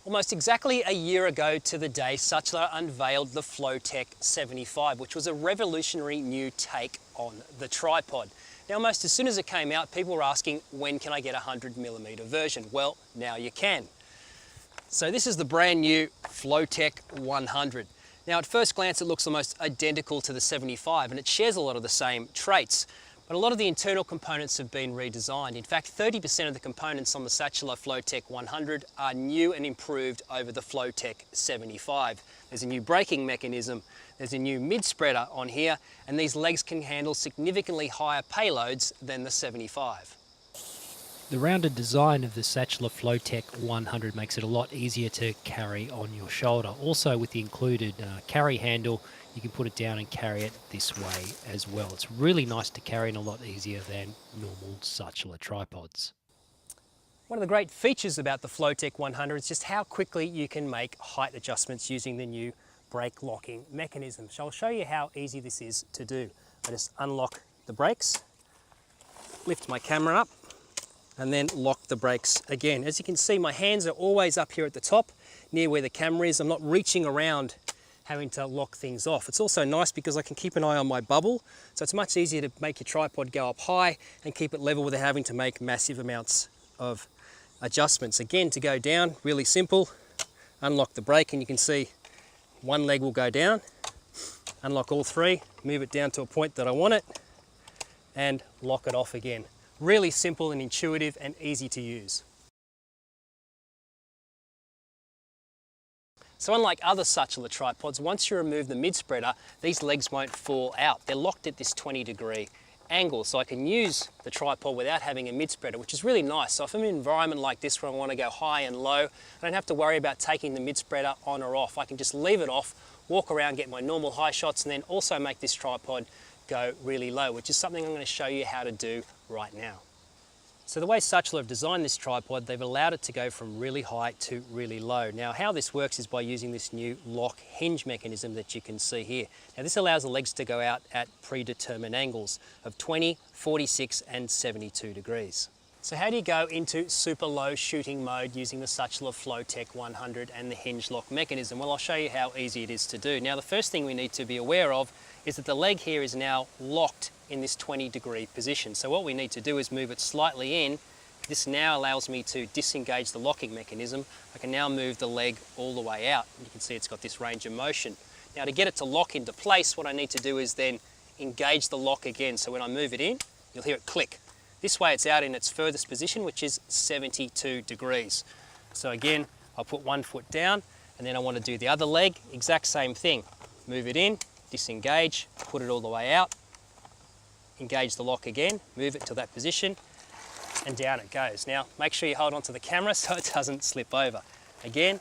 Almost exactly a year ago to the day, Sachtler unveiled the Flowtech 75, which was a revolutionary new take on the tripod. Now, almost as soon as it came out, people were asking, when can I get a 100mm version? Well, now you can. So this is the brand new Flowtech 100. Now, at first glance, it looks almost identical to the 75, and it shares a lot of the same traits. But a lot of the internal components have been redesigned. In fact, 30% of the components on the Sachtler Flowtech 100 are new and improved over the Flowtech 75. There's a new braking mechanism, there's a new mid-spreader on here, and these legs can handle significantly higher payloads than the 75. The rounded design of the Sachtler Flowtech 100 makes it a lot easier to carry on your shoulder. Also, with the included carry handle, you can put it down and carry it this way as well. It's really nice to carry and a lot easier than normal Sachtler tripods. One of the great features about the Flowtech 100 is just how quickly you can make height adjustments using the new brake locking mechanism. So I'll show you how easy this is to do. I just unlock the brakes, lift my camera up, and then lock the brakes again. As you can see, my hands are always up here at the top, near where the camera is. I'm not reaching around having to lock things off. It's also nice because I can keep an eye on my bubble, so it's much easier to make your tripod go up high and keep it level without having to make massive amounts of adjustments. Again, to go down, really simple. Unlock the brake and you can see one leg will go down. Unlock all three, move it down to a point that I want it, and lock it off again. Really simple and intuitive and easy to use. So unlike other Sachtler tripods, once you remove the mid-spreader, these legs won't fall out. They're locked at this 20-degree angle, so I can use the tripod without having a mid-spreader, which is really nice. So if I'm in an environment like this where I want to go high and low, I don't have to worry about taking the mid-spreader on or off. I can just leave it off, walk around, get my normal high shots, and then also make this tripod go really low, which is something I'm going to show you how to do right now. So the way Sachtler have designed this tripod, they've allowed it to go from really high to really low. Now, how this works is by using this new lock hinge mechanism that you can see here. Now, this allows the legs to go out at predetermined angles of 20, 46 and 72 degrees. So how do you go into super low shooting mode using the Sachtler Flowtech 100 and the hinge lock mechanism? Well, I'll show you how easy it is to do. Now, the first thing we need to be aware of is that the leg here is now locked in this 20-degree position. So what we need to do is move it slightly in. This now allows me to disengage the locking mechanism. I can now move the leg all the way out. You can see it's got this range of motion. Now, to get it to lock into place, what I need to do is then engage the lock again. So when I move it in, you'll hear it click. This way it's out in its furthest position, which is 72 degrees. So again, I'll put one foot down and then I want to do the other leg, exact same thing. Move it in, disengage, put it all the way out, engage the lock again, move it to that position, and down it goes. Now, make sure you hold onto the camera so it doesn't slip over. Again,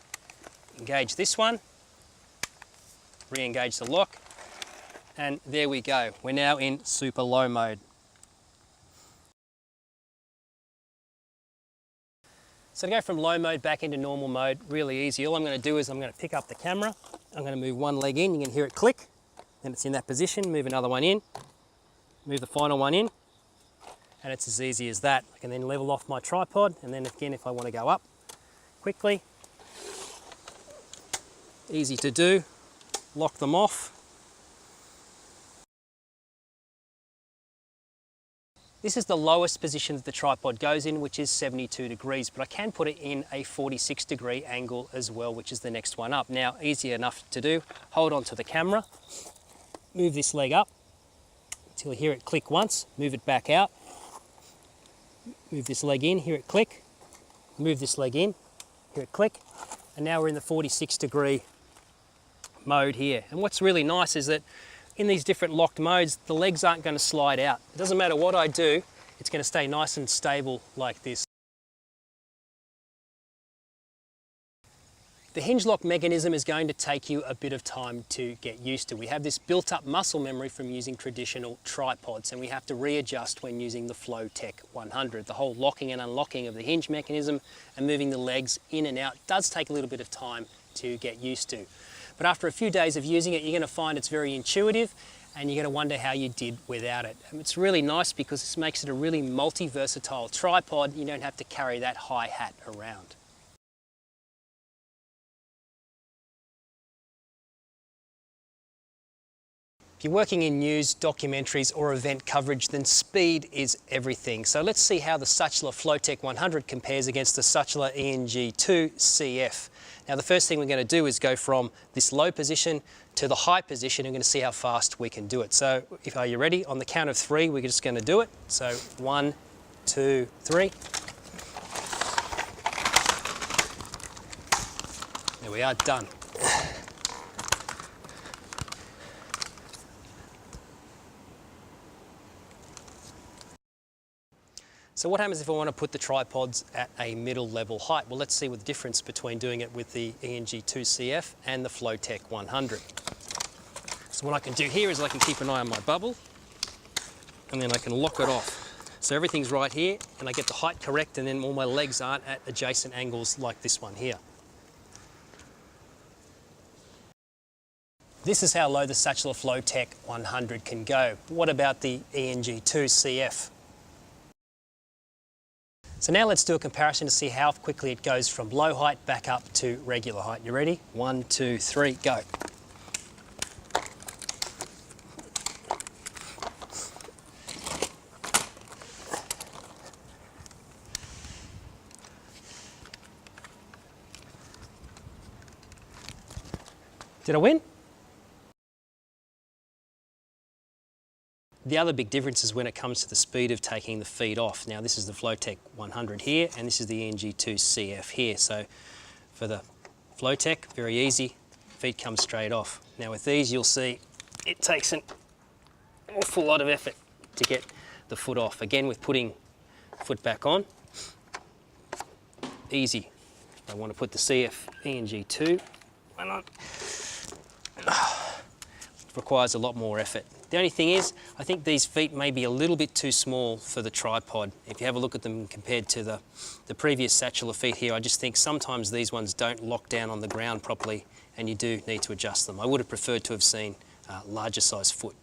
engage this one, re-engage the lock, and there we go. We're now in super low mode. So to go from low mode back into normal mode, really easy. All I'm going to do is I'm going to pick up the camera, I'm going to move one leg in, you can hear it click, then it's in that position, move another one in, move the final one in, and it's as easy as that. I can then level off my tripod, and then again, if I want to go up quickly, easy to do, lock them off. This is the lowest position that the tripod goes in, which is 72 degrees, but I can put it in a 46-degree angle as well, which is the next one up. Now, easy enough to do. Hold on to the camera, move this leg up until you hear it click once, move it back out, move this leg in, hear it click, move this leg in, hear it click, and now we're in the 46-degree mode here. And what's really nice is that in these different locked modes, the legs aren't going to slide out. It doesn't matter what I do, it's going to stay nice and stable like this. The hinge lock mechanism is going to take you a bit of time to get used to. We have this built-up muscle memory from using traditional tripods, and we have to readjust when using the Flowtech 100. The whole locking and unlocking of the hinge mechanism and moving the legs in and out does take a little bit of time to get used to. But after a few days of using it, you're going to find it's very intuitive and you're going to wonder how you did without it. And it's really nice because this makes it a really multi-versatile tripod. You don't have to carry that high hat around. If you're working in news, documentaries or event coverage, then speed is everything. So let's see how the Sachtler Flowtech 100 compares against the Sachtler ENG2 CF. Now the first thing we're going to do is go from this low position to the high position. We're going to see how fast we can do it. So are you ready? On the count of 3, we're just going to do it. So 1, 2, 3. There we are, done. So what happens if I want to put the tripods at a middle level height? Well, let's see what the difference between doing it with the ENG2CF and the Flowtech 100. So what I can do here is I can keep an eye on my bubble and then I can lock it off. So everything's right here and I get the height correct, and then all my legs aren't at adjacent angles like this one here. This is how low the Sachtler Flowtech 100 can go. What about the ENG2CF? So now let's do a comparison to see how quickly it goes from low height back up to regular height. You ready? 1, 2, 3, go. Did I win? The other big difference is when it comes to the speed of taking the feet off. Now this is the Flowtech 100 here and this is the ENG2CF here. So for the Flowtech, very easy, feet come straight off. Now with these you'll see it takes an awful lot of effort to get the foot off. Again, with putting foot back on, easy. If I want to put the CF ENG2 one on, it requires a lot more effort. The only thing is, I think these feet may be a little bit too small for the tripod. If you have a look at them compared to the previous Sachtler feet here, I just think sometimes these ones don't lock down on the ground properly and you do need to adjust them. I would have preferred to have seen larger size foot.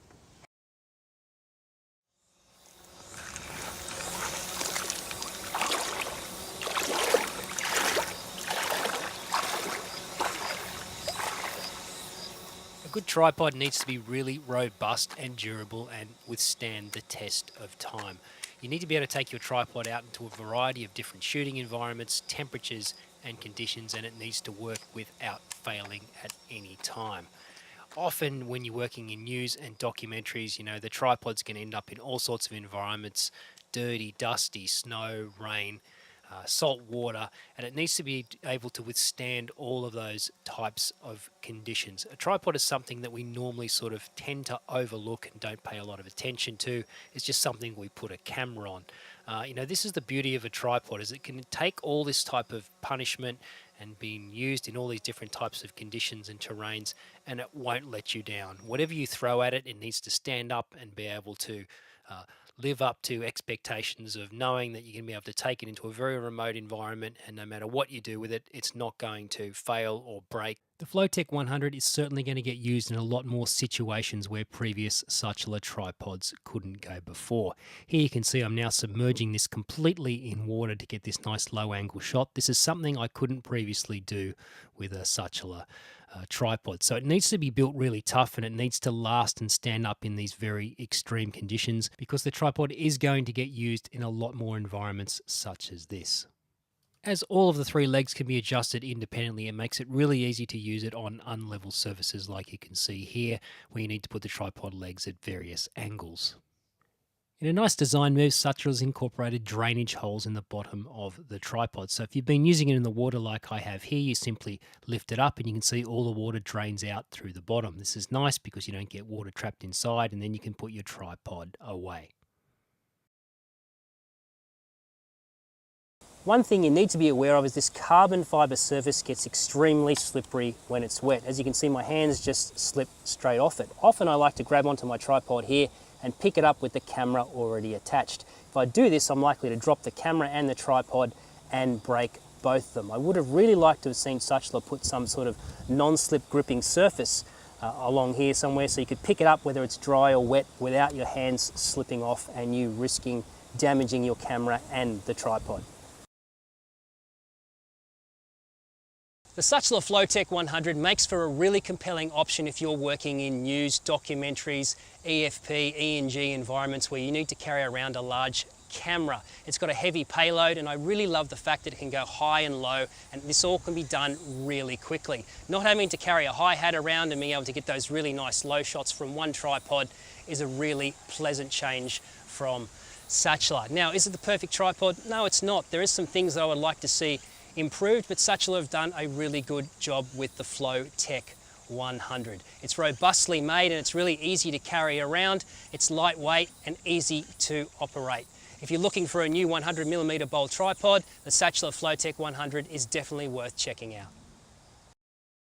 A good tripod needs to be really robust and durable and withstand the test of time. You need to be able to take your tripod out into a variety of different shooting environments, temperatures and conditions, and it needs to work without failing at any time. Often when you're working in news and documentaries, you know, the tripods can end up in all sorts of environments: dirty, dusty, snow, rain, salt water, and it needs to be able to withstand all of those types of conditions. A tripod is something that we normally sort of tend to overlook and don't pay a lot of attention to. It's just something we put a camera on. You know, this is the beauty of a tripod, is it can take all this type of punishment and being used in all these different types of conditions and terrains, and it won't let you down. Whatever you throw at it, it needs to stand up and be able to live up to expectations of knowing that you're going to be able to take it into a very remote environment, and no matter what you do with it, it's not going to fail or break. The Flowtech 100 is certainly going to get used in a lot more situations where previous Sachtler tripods couldn't go before. Here you can see I'm now submerging this completely in water to get this nice low angle shot. This is something I couldn't previously do with a Sachtler tripod. So it needs to be built really tough, and it needs to last and stand up in these very extreme conditions, because the tripod is going to get used in a lot more environments such as this. As all of the 3 legs can be adjusted independently, it makes it really easy to use it on unlevel surfaces like you can see here, where you need to put the tripod legs at various angles. In a nice design move, Sachtler's incorporated drainage holes in the bottom of the tripod. So if you've been using it in the water like I have here, you simply lift it up and you can see all the water drains out through the bottom. This is nice because you don't get water trapped inside, and then you can put your tripod away. One thing you need to be aware of is this carbon fibre surface gets extremely slippery when it's wet. As you can see, my hands just slip straight off it. Often I like to grab onto my tripod here and pick it up with the camera already attached. If I do this, I'm likely to drop the camera and the tripod and break both of them. I would have really liked to have seen Sachtler put some sort of non-slip gripping surface along here somewhere, so you could pick it up whether it's dry or wet without your hands slipping off and you risking damaging your camera and the tripod. The Sachtler Flowtech 100 makes for a really compelling option if you're working in news, documentaries, EFP, E&G environments where you need to carry around a large camera. It's got a heavy payload, and I really love the fact that it can go high and low, and this all can be done really quickly. Not having to carry a hi-hat around and being able to get those really nice low shots from one tripod is a really pleasant change from Sachtler. Now, is it the perfect tripod? No, it's not. There is some things that I would like to see improved, but Sachtler have done a really good job with the Flowtech 100. It's robustly made and it's really easy to carry around. It's lightweight and easy to operate. If you're looking for a new 100mm bowl tripod, the Sachtler Flowtech 100 is definitely worth checking out.